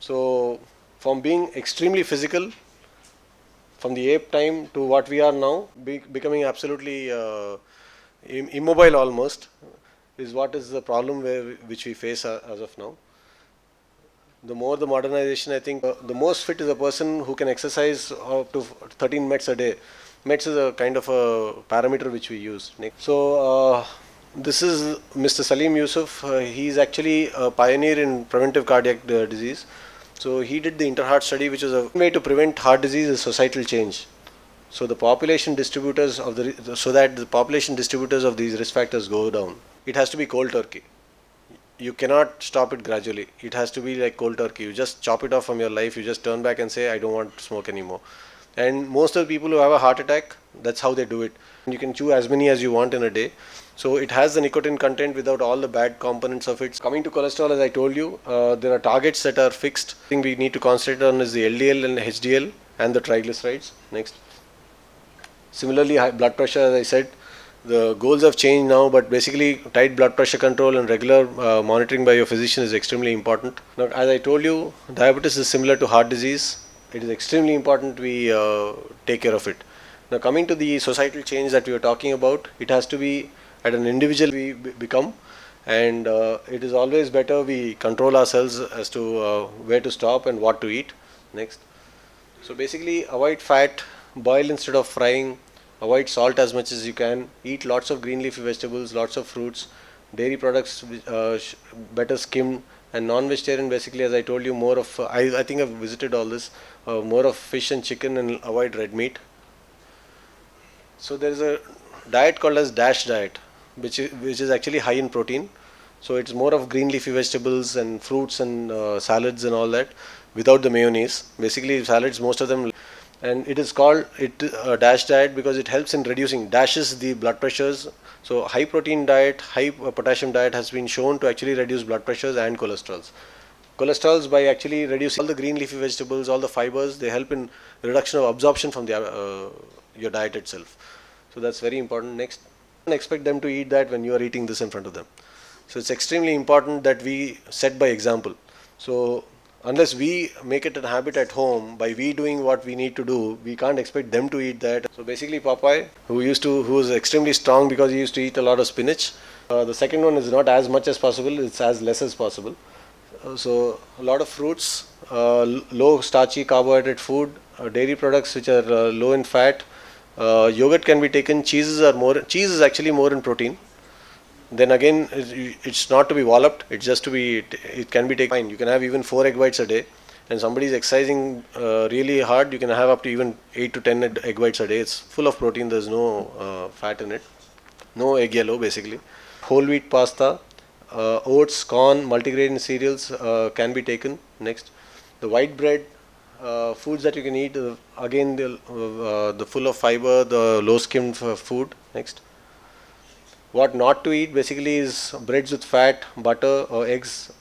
So from being extremely physical, from the ape time to what we are now, becoming absolutely immobile almost, is what is the problem which we face as of now. The more the modernization, I think the most fit is a person who can exercise up to 13 minutes a day. Minutes is a kind of a parameter which we use. This is Mr. Salim Yusuf. He's actually a pioneer in preventive cardiac disease. So he did the interheart study, which is a way to prevent heart disease is societal change. So the population distributors of so that the population distributors of these risk factors go down. It has to be cold turkey. You cannot stop it gradually. It has to be like cold turkey. You just chop it off from your life. You just turn back and say, I don't want to smoke anymore. And most of the people who have a heart attack, that's how they do it. You can chew as many as you want in a day. So it has the nicotine content without all the bad components of it. Coming to cholesterol, as I told you, there are targets that are fixed. The thing we need to concentrate on is the LDL and HDL and the triglycerides. Next. Similarly, high blood pressure, as I said, the goals have changed now, but basically tight blood pressure control and regular monitoring by your physician is extremely important. Now, as I told you, diabetes is similar to heart disease. It is extremely important we take care of it. Now, coming to the societal change that we are talking about, it has to be at an individual we become, and it is always better we control ourselves as to where to stop and what to eat. Next. So basically, avoid fat, boil instead of frying, avoid salt as much as you can, eat lots of green leafy vegetables, lots of fruits, dairy products better skimmed, and non-vegetarian basically, as I told you, more of I think I've visited all this, more of fish and chicken, and avoid red meat. So there is a diet called as DASH diet, which is actually high in protein. So it's more of green leafy vegetables and fruits and salads and all that, without the mayonnaise. Basically, salads, most of them, and it is called DASH diet because it helps in reducing, dashes the blood pressures. So high protein diet, high potassium diet has been shown to actually reduce blood pressures and cholesterols by actually reducing all the green leafy vegetables, all the fibers. They help in reduction of absorption from the your diet itself. So that's very important. Next, don't expect them to eat that when you are eating this in front of them. So it's extremely important that we set by example. So unless we make it a habit at home by we doing what we need to do, we can't expect them to eat that. So basically, Popeye, who was extremely strong because he used to eat a lot of spinach. The second one is not as much as possible; it's as less as possible. So a lot of fruits, low starchy carbohydrate food, dairy products which are low in fat. Yogurt can be taken. Cheese is actually more in protein. Then again, it's not to be walloped. It's just to be. It can be taken. Fine. You can have even 4 egg whites a day. And somebody is exercising really hard, you can have up to even 8 to 10 egg whites a day. It's full of protein. There's no fat in it. No egg yellow basically. Whole wheat pasta, oats, corn, multigrain cereals can be taken. Next, the white bread, foods that you can eat. Again, the full of fiber, the low skimmed food. Next. What not to eat basically is breads with fat, butter or eggs.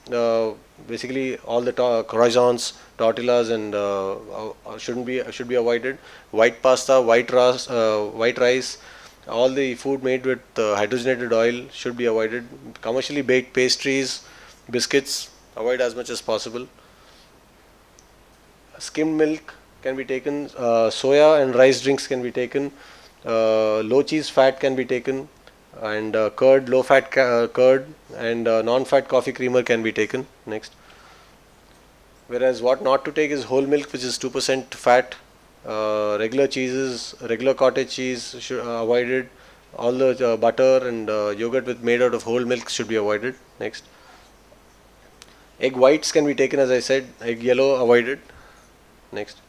Basically, all the croissants, tortillas, and should be avoided. White pasta, white rice, all the food made with hydrogenated oil should be avoided. Commercially baked pastries, biscuits, avoid as much as possible. Skimmed milk can be taken. Soya and rice drinks can be taken. Low cheese fat can be taken, and curd, low fat curd, and non-fat coffee creamer can be taken. Next. Whereas what not to take is whole milk, which is 2% fat. Regular cheeses, regular cottage cheese should avoided. All the butter and yogurt made out of whole milk should be avoided. Next. Egg whites can be taken, as I said. Egg yellow avoided. Next.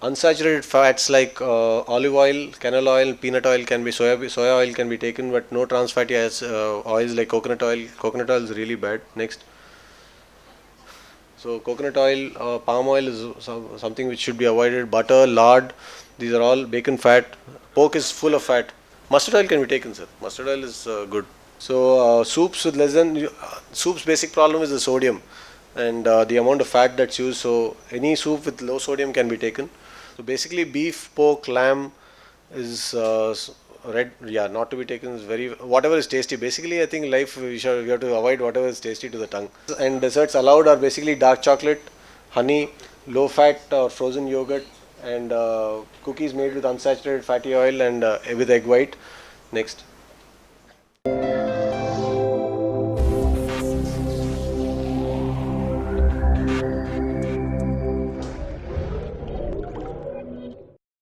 Unsaturated fats like olive oil, canola oil, peanut oil can be soya oil can be taken, but no trans fatty oils like coconut oil. Coconut oil is really bad. Next. So coconut oil, palm oil is something which should be avoided. Butter, lard, these are all bacon fat. Pork is full of fat. Mustard oil can be taken, sir. Mustard oil is good. So soups with less than soup's basic problem is the sodium and the amount of fat that's used. So any soup with low sodium can be taken. So basically, beef, pork, lamb is red, yeah, not to be taken is very, whatever is tasty. Basically, I think life we have to avoid whatever is tasty to the tongue. And desserts allowed are basically dark chocolate, honey, low fat or frozen yogurt, and cookies made with unsaturated fatty oil and with egg white. Next.